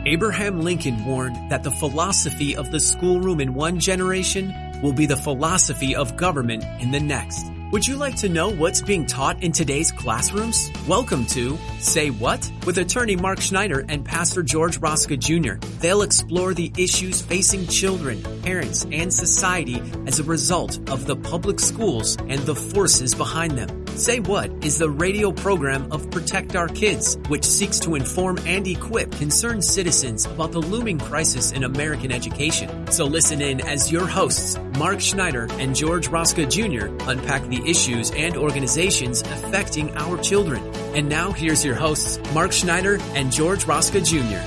Abraham Lincoln warned that the philosophy of the schoolroom in one generation will be the philosophy of government in the next. Would you like to know what's being taught in today's classrooms? Welcome to Say What? With attorney Mark Schneider and Pastor George Rosca Jr. They'll explore the issues facing children, parents, and society as a result of the public schools and the forces behind them. Say What is the radio program of Protect Our Kids, which seeks to inform and equip concerned citizens about the looming crisis in American education. So listen in as your hosts, Mark Schneider and George Rosca Jr., unpack the issues and organizations affecting our children. And now here's your hosts, Mark Schneider and George Rosca Jr.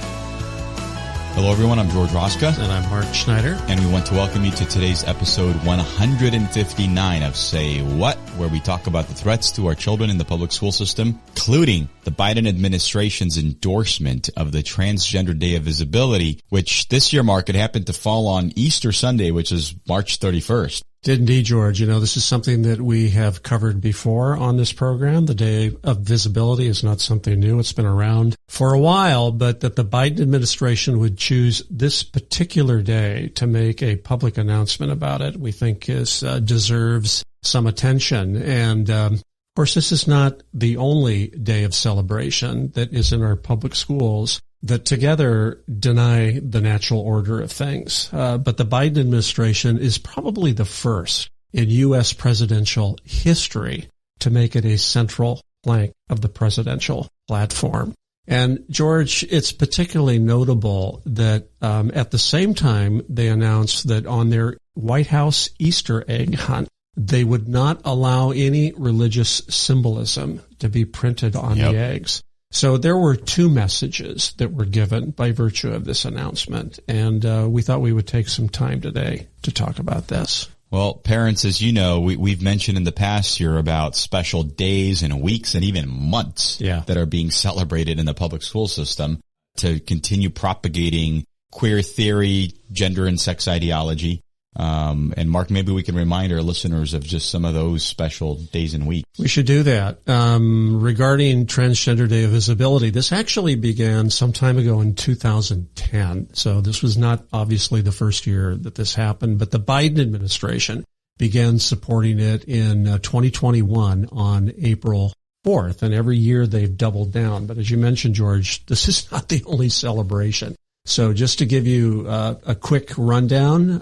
Hello everyone, I'm George Rosca. And I'm Mark Schneider. And we want to welcome you to today's episode 159 of Say What, where we talk about the threats to our children in the public school system, including the Biden administration's endorsement of the Transgender Day of Visibility, which this year, Mark, it happened to fall on Easter Sunday, which is March 31st. Did indeed, George. You know, this is something that we have covered before on this program. The Day of Visibility is not something new. It's been around for a while, but that the Biden administration would choose this particular day to make a public announcement about it, we think deserves some attention. And, of course, this is not the only day of celebration that is in our public schools that together deny the natural order of things. But the Biden administration is probably the first in U.S. presidential history to make it a central plank of the presidential platform. And, George, it's particularly notable that at the same time they announced that on their White House Easter egg hunt, they would not allow any religious symbolism to be printed on the eggs. So there were two messages that were given by virtue of this announcement, and we thought we would take some time today to talk about this. Well, parents, as you know, we've mentioned in the past here about special days and weeks and even months that are being celebrated in the public school system to continue propagating queer theory, gender and sex ideology. And Mark, maybe we can remind our listeners of just some of those special days and weeks. We should do that. Regarding Transgender Day of Visibility, this actually began some time ago in 2010. So this was not obviously the first year that this happened, but the Biden administration began supporting it in 2021 on April 4th. And every year they've doubled down. But as you mentioned, George, this is not the only celebration. So just to give you a quick rundown,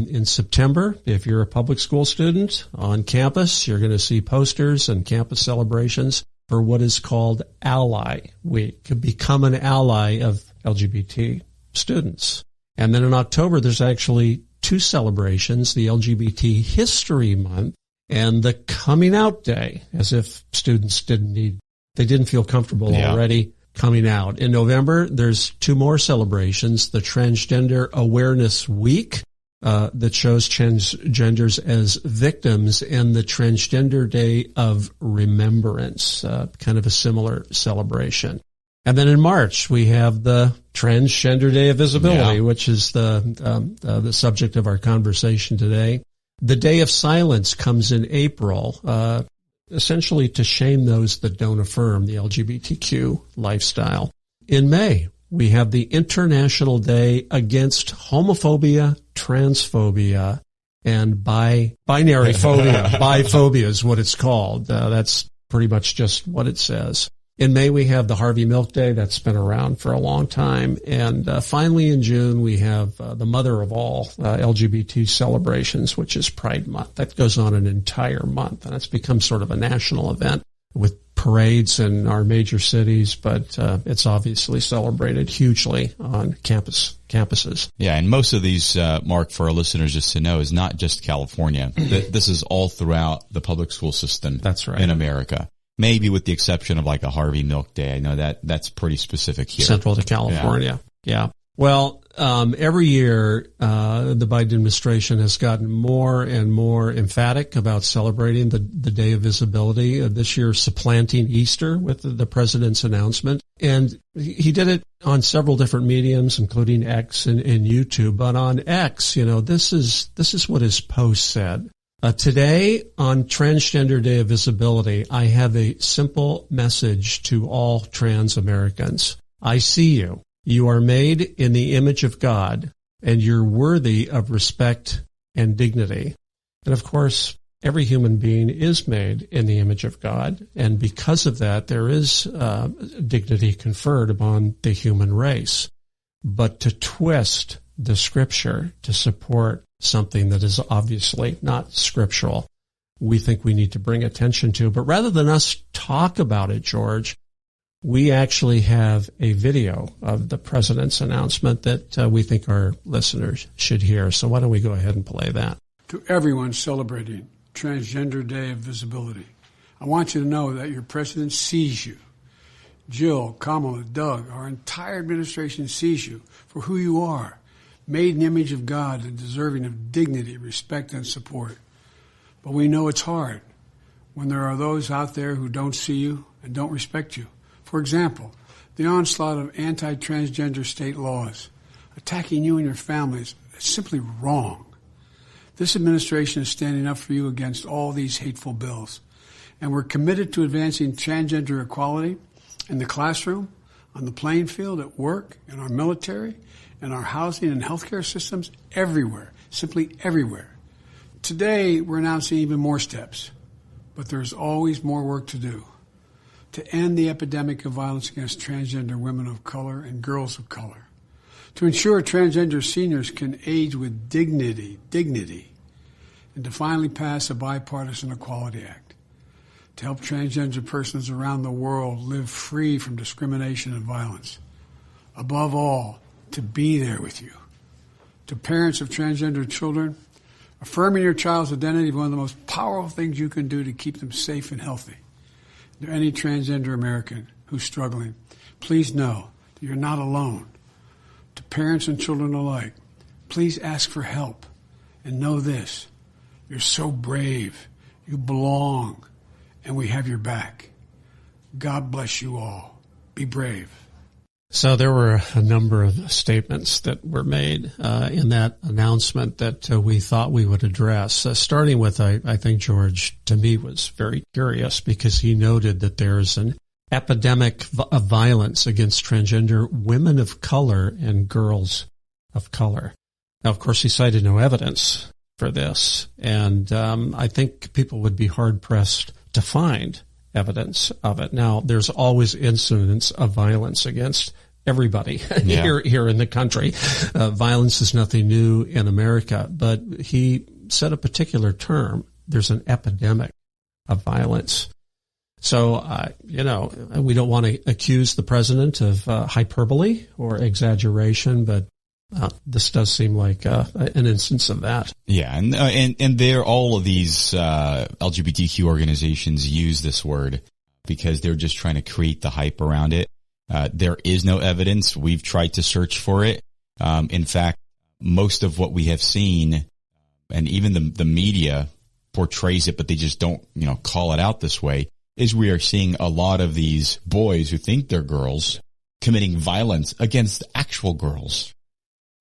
in September, if you're a public school student on campus, you're going to see posters and campus celebrations for what is called Ally Week, to become an ally of LGBT students. And then in October, there's actually two celebrations, the LGBT History Month and the Coming Out Day, as if students didn't feel comfortable already coming out. In November, there's two more celebrations, the Transgender Awareness Week that shows transgenders as victims, and the Transgender Day of Remembrance, kind of a similar celebration. And then in March, we have the Transgender Day of Visibility, which is the subject of our conversation today. The Day of Silence comes in April, essentially to shame those that don't affirm the LGBTQ lifestyle. In May, we have the International Day Against Homophobia, Transphobia, and Binary Phobia. Biphobia is what it's called. That's pretty much just what it says. In May, we have the Harvey Milk Day. That's been around for a long time. And finally, in June, we have the mother of all LGBT celebrations, which is Pride Month. That goes on an entire month, and it's become sort of a national event with parades in our major cities, but it's obviously celebrated hugely on campuses. Yeah, and most of these, Mark, for our listeners just to know, is not just California. This is all throughout the public school system. That's right. In America. Maybe with the exception of like a Harvey Milk Day. I know that's pretty specific here. Central to California. Yeah. Well, every year, the Biden administration has gotten more and more emphatic about celebrating the Day of Visibility. This year, supplanting Easter with the president's announcement. And he did it on several different mediums, including X and YouTube. But on X, this is what his post said. Today, on Transgender Day of Visibility, I have a simple message to all trans Americans. I see you. You are made in the image of God, and you're worthy of respect and dignity. And of course, every human being is made in the image of God, and because of that, there is dignity conferred upon the human race. But to twist the scripture to support something that is obviously not scriptural, we think we need to bring attention to. But rather than us talk about it, George, we actually have a video of the president's announcement that we think our listeners should hear. So why don't we go ahead and play that? To everyone celebrating Transgender Day of Visibility, I want you to know that your president sees you. Jill, Kamala, Doug, our entire administration sees you for who you are, made in the image of God and deserving of dignity, respect, and support. But we know it's hard when there are those out there who don't see you and don't respect you. For example, the onslaught of anti-transgender state laws attacking you and your families is simply wrong. This administration is standing up for you against all these hateful bills, and we're committed to advancing transgender equality in the classroom, on the playing field, at work, in our military, in our housing and healthcare systems, everywhere, simply everywhere. Today, we're announcing even more steps, but there's always more work to do to end the epidemic of violence against transgender women of color and girls of color, to ensure transgender seniors can age with dignity, and to finally pass a bipartisan Equality Act, to help transgender persons around the world live free from discrimination and violence. Above all, to be there with you. To parents of transgender children, affirming your child's identity is one of the most powerful things you can do to keep them safe and healthy. To any transgender American who's struggling, please know that you're not alone. To parents and children alike, please ask for help. And know this, you're so brave, you belong, and we have your back. God bless you all. Be brave. So there were a number of statements that were made in that announcement that we thought we would address. Starting with, I think George, to me, was very curious because he noted that there's an epidemic of violence against transgender women of color and girls of color. Now, of course, he cited no evidence for this, and I think people would be hard-pressed to find evidence of it. Now, there's always incidents of violence against everybody here in the country. Violence is nothing new in America, but he said a particular term. There's an epidemic of violence. So, we don't want to accuse the president of hyperbole or exaggeration, but this does seem like an instance of that. Yeah, and there, all of these LGBTQ organizations use this word because they're just trying to create the hype around it. There is no evidence. We've tried to search for it. In fact, most of what we have seen, and even the media portrays it, but they just don't, call it out this way, is we are seeing a lot of these boys who think they're girls committing violence against actual girls.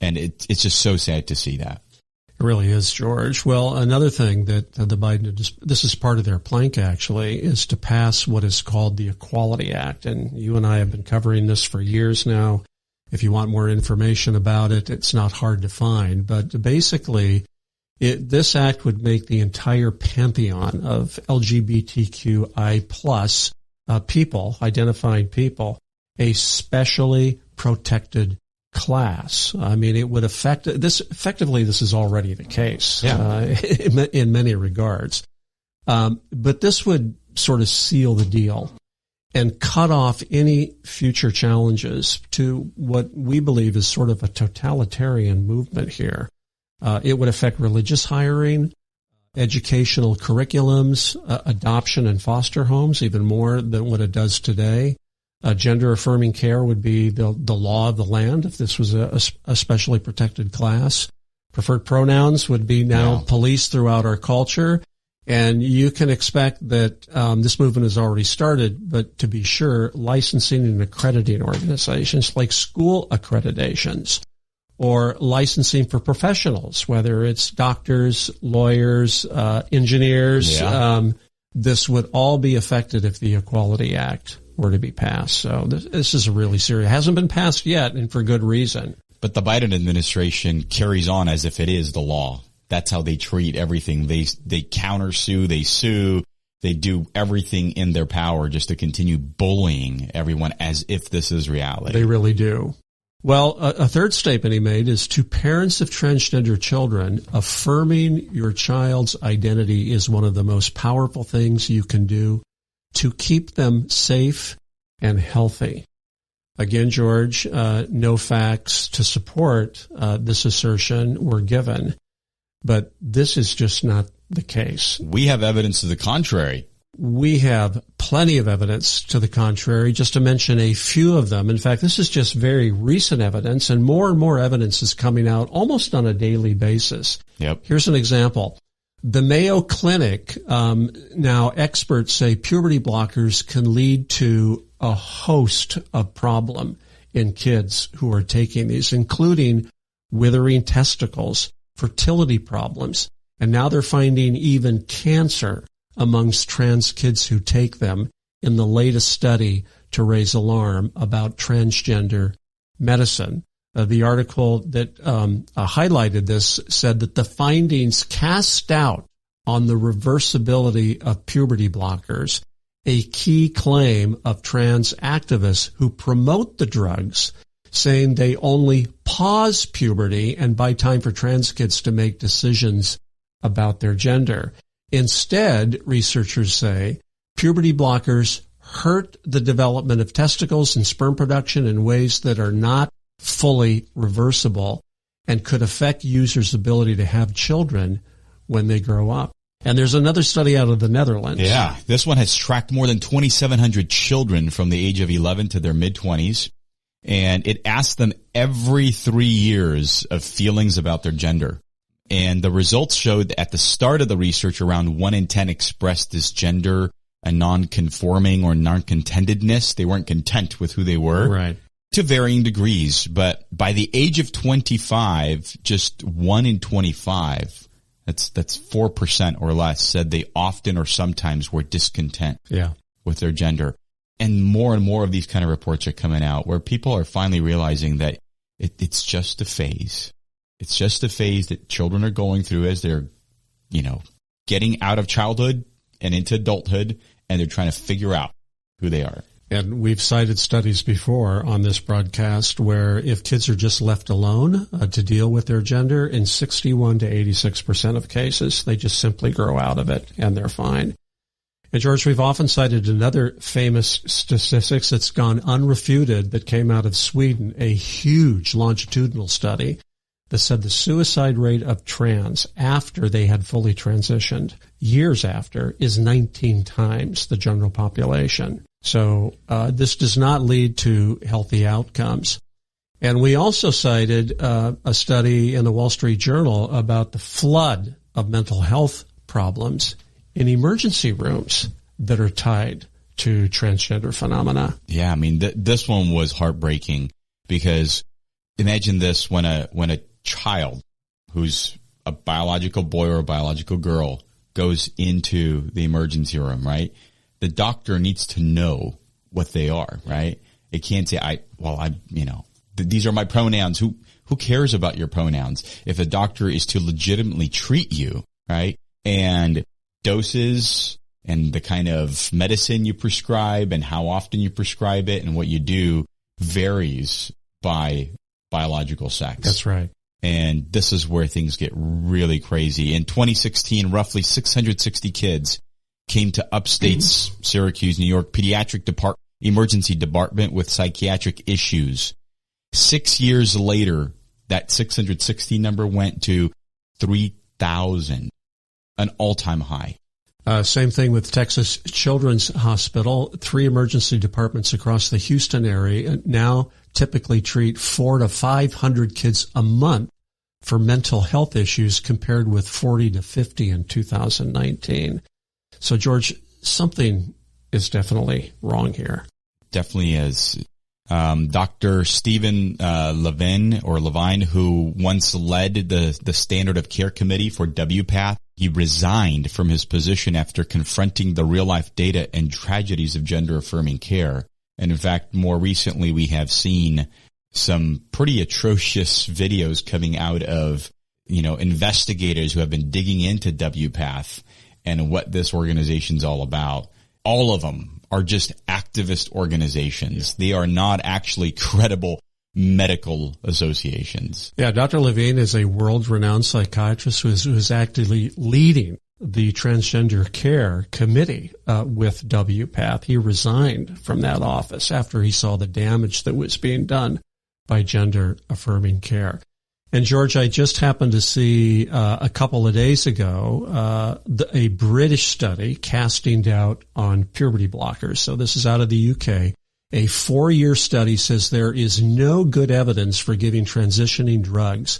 And it's just so sad to see that. It really is, George. Well, another thing that the Biden, this is part of their plank actually, is to pass what is called the Equality Act. And you and I have been covering this for years now. If you want more information about it, it's not hard to find. But basically, this act would make the entire pantheon of LGBTQI plus people, identifying people, a specially protected class. I mean, it would affect this. Effectively, this is already the case in many regards. But this would sort of seal the deal and cut off any future challenges to what we believe is sort of a totalitarian movement here. It would affect religious hiring, educational curriculums, adoption and foster homes, even more than what it does today. Gender-affirming care would be the law of the land if this was a specially protected class. Preferred pronouns would be now policed throughout our culture. And you can expect that this movement has already started, but to be sure, licensing and accrediting organizations like school accreditations or licensing for professionals, whether it's doctors, lawyers, engineers, this would all be affected if the Equality Act were to be passed. So this is really serious. It hasn't been passed yet, and for good reason. But the Biden administration carries on as if it is the law. That's how they treat everything. They countersue, they sue, they do everything in their power just to continue bullying everyone as if this is reality. They really do. Well, a third statement he made is, to parents of transgender children, affirming your child's identity is one of the most powerful things you can do to keep them safe and healthy. Again, George, no facts to support this assertion were given, but this is just not the case. We have evidence to the contrary. We have plenty of evidence to the contrary, just to mention a few of them. In fact, this is just very recent evidence, and more evidence is coming out almost on a daily basis. Yep. Here's an example. The Mayo Clinic, now experts say puberty blockers can lead to a host of problem in kids who are taking these, including withering testicles, fertility problems, and now they're finding even cancer amongst trans kids who take them in the latest study to raise alarm about transgender medicine. The article that highlighted this said that the findings cast doubt on the reversibility of puberty blockers, a key claim of trans activists who promote the drugs, saying they only pause puberty and buy time for trans kids to make decisions about their gender. Instead, researchers say, puberty blockers hurt the development of testicles and sperm production in ways that are not fully reversible and could affect users' ability to have children when they grow up. And there's another study out of the Netherlands. Yeah, this one has tracked more than 2,700 children from the age of 11 to their mid-20s, and it asked them every 3 years of feelings about their gender. And the results showed that at the start of the research, around 1 in 10 expressed this gender a non-conforming or non-contentedness. They weren't content with who they were. Right. To varying degrees. But by the age of 25, just 1 in 25, that's 4% or less, said they often or sometimes were discontent with their gender. And more of these kind of reports are coming out where people are finally realizing that it's just a phase. It's just a phase that children are going through as they're, getting out of childhood and into adulthood, and they're trying to figure out who they are. And we've cited studies before on this broadcast where if kids are just left alone to deal with their gender, in 61 to 86% of cases, they just simply grow out of it and they're fine. And George, we've often cited another famous statistics that's gone unrefuted that came out of Sweden, a huge longitudinal study that said the suicide rate of trans after they had fully transitioned, years after, is 19 times the general population. So this does not lead to healthy outcomes. And we also cited a study in the Wall Street Journal about the flood of mental health problems in emergency rooms that are tied to transgender phenomena. Yeah, I mean, this one was heartbreaking because imagine this when a child who's a biological boy or a biological girl goes into the emergency room, right? The doctor needs to know what they are, right? It can't say, these are my pronouns. Who cares about your pronouns? If a doctor is to legitimately treat you, right? And doses and the kind of medicine you prescribe and how often you prescribe it and what you do varies by biological sex. That's right. And this is where things get really crazy. In 2016, roughly 660 kids came to upstate Syracuse, New York, pediatric emergency department with psychiatric issues. 6 years later, that 660 number went to 3,000, an all-time high. Same thing with Texas Children's Hospital. 3 emergency departments across the Houston area now typically treat 400 to 500 kids a month for mental health issues compared with 40 to 50 in 2019. So, George, something is definitely wrong here. Definitely is. Dr. Stephen Levine, who once led the standard of care committee for WPATH, He resigned from his position after confronting the real-life data and tragedies of gender-affirming care. And in fact, more recently, we have seen some pretty atrocious videos coming out of, investigators who have been digging into WPATH and what this organization's all about. All of them are just activist organizations. They are not actually credible medical associations. Yeah, Dr. Levine is a world-renowned psychiatrist who is actively leading the Transgender Care Committee with WPATH. He resigned from that office after he saw the damage that was being done by gender-affirming care. And George, I just happened to see a couple of days ago a British study casting doubt on puberty blockers. So this is out of the UK. A 4-year study says there is no good evidence for giving transitioning drugs,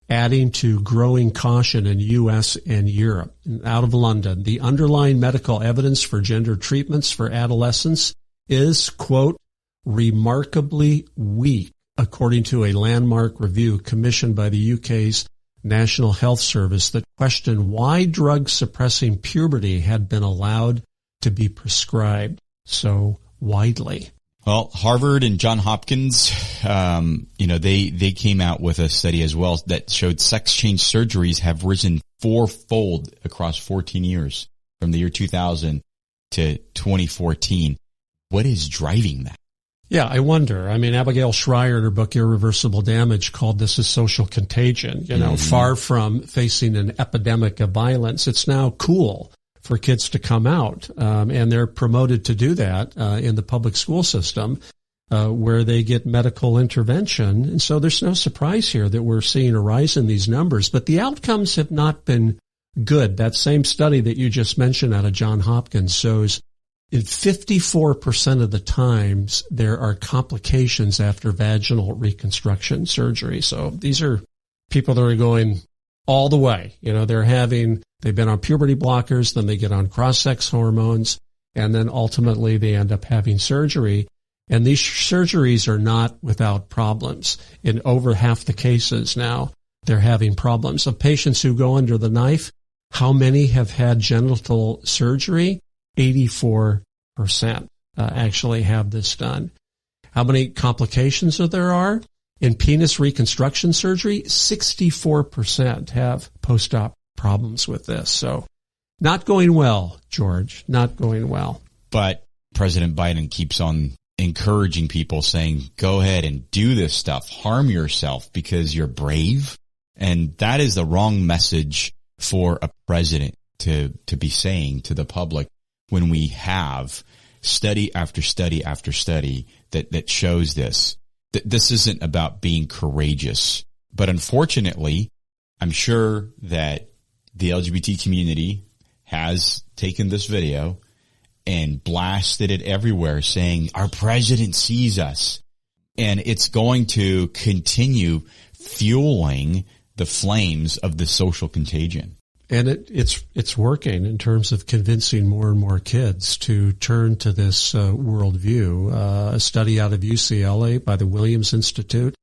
adding to growing caution in U.S. and Europe. Out of London, the underlying medical evidence for gender treatments for adolescents is, quote, remarkably weak, according to a landmark review commissioned by the UK's National Health Service that questioned why drugs suppressing puberty had been allowed to be prescribed so widely. Well, Harvard and Johns Hopkins, they came out with a study as well that showed sex change surgeries have risen 4-fold across 14 years from the year 2000 to 2014. What is driving that? Yeah, I wonder. I mean, Abigail Schreier in her book Irreversible Damage called this a social contagion. Far from facing an epidemic of violence, it's now cool for kids to come out, and they're promoted to do that in the public school system where they get medical intervention. And so there's no surprise here that we're seeing a rise in these numbers, but the outcomes have not been good. That same study that you just mentioned out of Johns Hopkins shows in 54% of the times there are complications after vaginal reconstruction surgery. So these are people that are going all the way. They've been on puberty blockers, then they get on cross-sex hormones, and then ultimately they end up having surgery. And these surgeries are not without problems. In over half the cases now, they're having problems. Of patients who go under the knife, how many have had genital surgery? 84% actually have this done. How many complications there are? In penis reconstruction surgery, 64% have post-op problems with this. So not going well, George, not going well. But President Biden keeps on encouraging people, saying, go ahead and do this stuff, harm yourself because you're brave. And that is the wrong message for a president to be saying to the public when we have study after study after study that shows this. This isn't about being courageous. But unfortunately, I'm sure that the LGBT community has taken this video and blasted it everywhere saying, our president sees us. And it's going to continue fueling the flames of the social contagion. And it's working in terms of convincing more and more kids to turn to this worldview. A study out of UCLA by the Williams Institute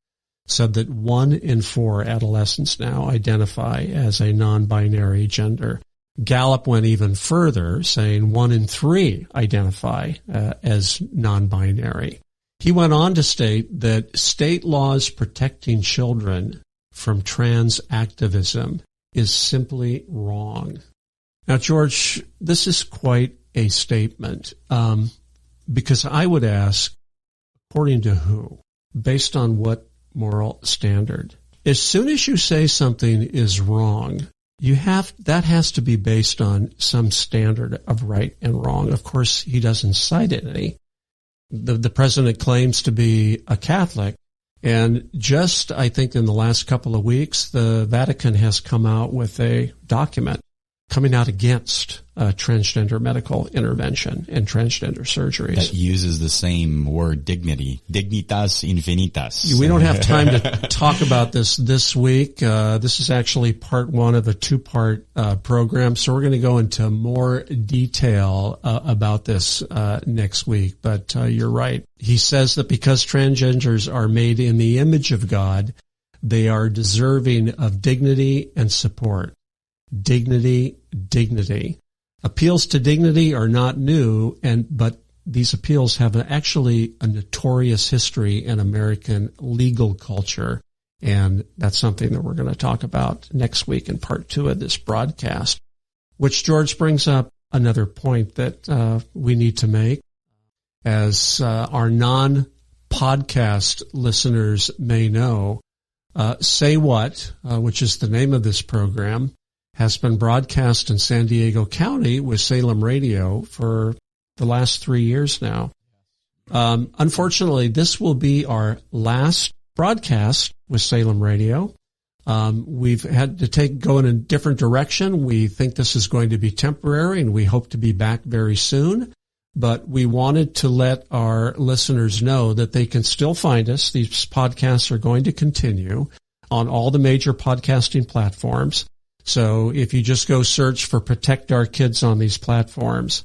said that 1 in 4 adolescents now identify as a non-binary gender. Gallup went even further, saying 1 in 3 identify as non-binary. He went on to state that state laws protecting children from trans activism is simply wrong. Now, George, this is quite a statement, because I would ask, according to who? Based on what moral standard? As soon as you say something is wrong, that has to be based on some standard of right and wrong. Of course, he doesn't cite any. The president claims to be a Catholic. And just, I think, in the last couple of weeks, the Vatican has come out with a document coming out against transgender medical intervention and transgender surgeries. That uses the same word, dignity, dignitas infinitas. We don't have time to talk about this week. This is actually part 1 of a 2-part program, so we're going to go into more detail about this next week. But you're right. He says that because transgenders are made in the image of God, they are deserving of dignity and support. dignity, dignity. Appeals to dignity are not new, but these appeals have actually a notorious history in American legal culture, and that's something that we're going to talk about next week in part 2 of this broadcast, which George brings up another point that we need to make. As our non-podcast listeners may know, Say What, which is the name of this program, has been broadcast in San Diego County with Salem Radio for the last 3 years now. Unfortunately, this will be our last broadcast with Salem Radio. We've had to go in a different direction. We think this is going to be temporary, and we hope to be back very soon. But we wanted to let our listeners know that they can still find us. These podcasts are going to continue on all the major podcasting platforms. So if you just go search for Protect Our Kids on these platforms,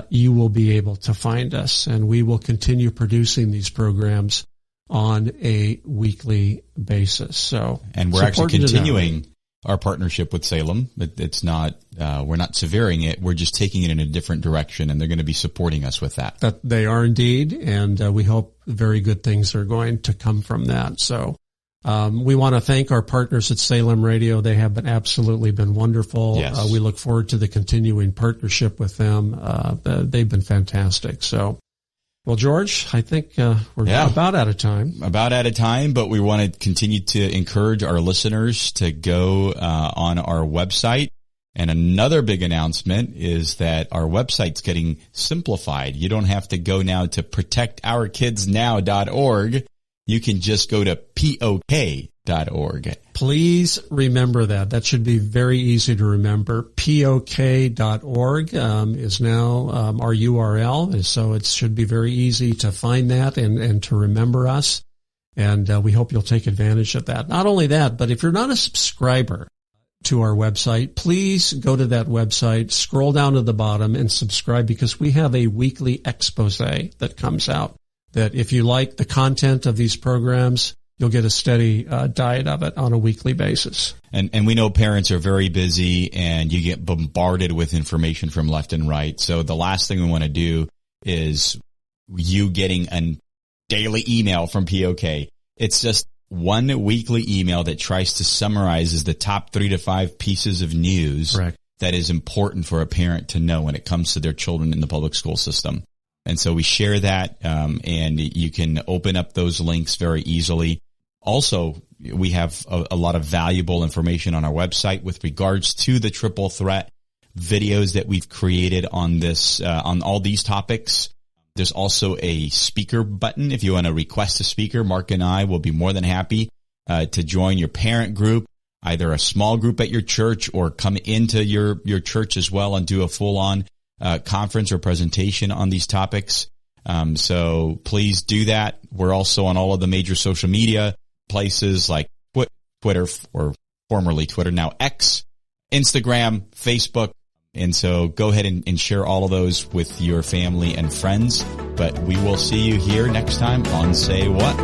you will be able to find us, and we will continue producing these programs on a weekly basis. So, and we're actually continuing our partnership with Salem. It's not, we're not severing it. We're just taking it in a different direction, and they're going to be supporting us with that. That they are indeed, and we hope very good things are going to come from that. So, we want to thank our partners at Salem Radio. They have absolutely been wonderful. Yes. We look forward to the continuing partnership with them. They've been fantastic. So, well, George, I think we're about out of time. About out of time, but we want to continue to encourage our listeners to go on our website. And another big announcement is that our website's getting simplified. You don't have to go now to protectourkidsnow.org. You can just go to POK.org. Please remember that. That should be very easy to remember. POK.org is now our URL, so it should be very easy to find that and to remember us. And we hope you'll take advantage of that. Not only that, but if you're not a subscriber to our website, please go to that website, scroll down to the bottom, and subscribe, because we have a weekly expose that comes out. That if you like the content of these programs, you'll get a steady diet of it on a weekly basis. And we know parents are very busy, and you get bombarded with information from left and right. So the last thing we want to do is you getting a daily email from POK. It's just one weekly email that tries to summarize the top 3 to 5 pieces of news that is important for a parent to know when it comes to their children in the public school system. And so we share that, and you can open up those links very easily. Also, we have a lot of valuable information on our website with regards to the triple threat videos that we've created on this, on all these topics. There's also a speaker button. If you want to request a speaker, Mark and I will be more than happy to join your parent group, either a small group at your church or come into your church as well and do a full-on conference or presentation on these topics. So please do that. We're also on all of the major social media places like Twitter, or formerly Twitter, now X, Instagram, Facebook. And so go ahead and share all of those with your family and friends. But we will see you here next time on Say What.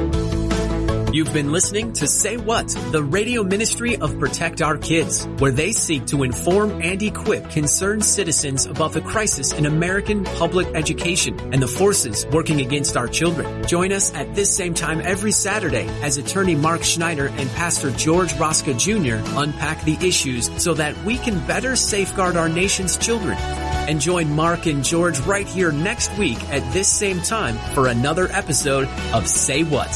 You've been listening to Say What, the radio ministry of Protect Our Kids, where they seek to inform and equip concerned citizens about the crisis in American public education and the forces working against our children. Join us at this same time every Saturday as attorney Mark Schneider and Pastor George Rosca Jr. unpack the issues so that we can better safeguard our nation's children. And join Mark and George right here next week at this same time for another episode of Say What.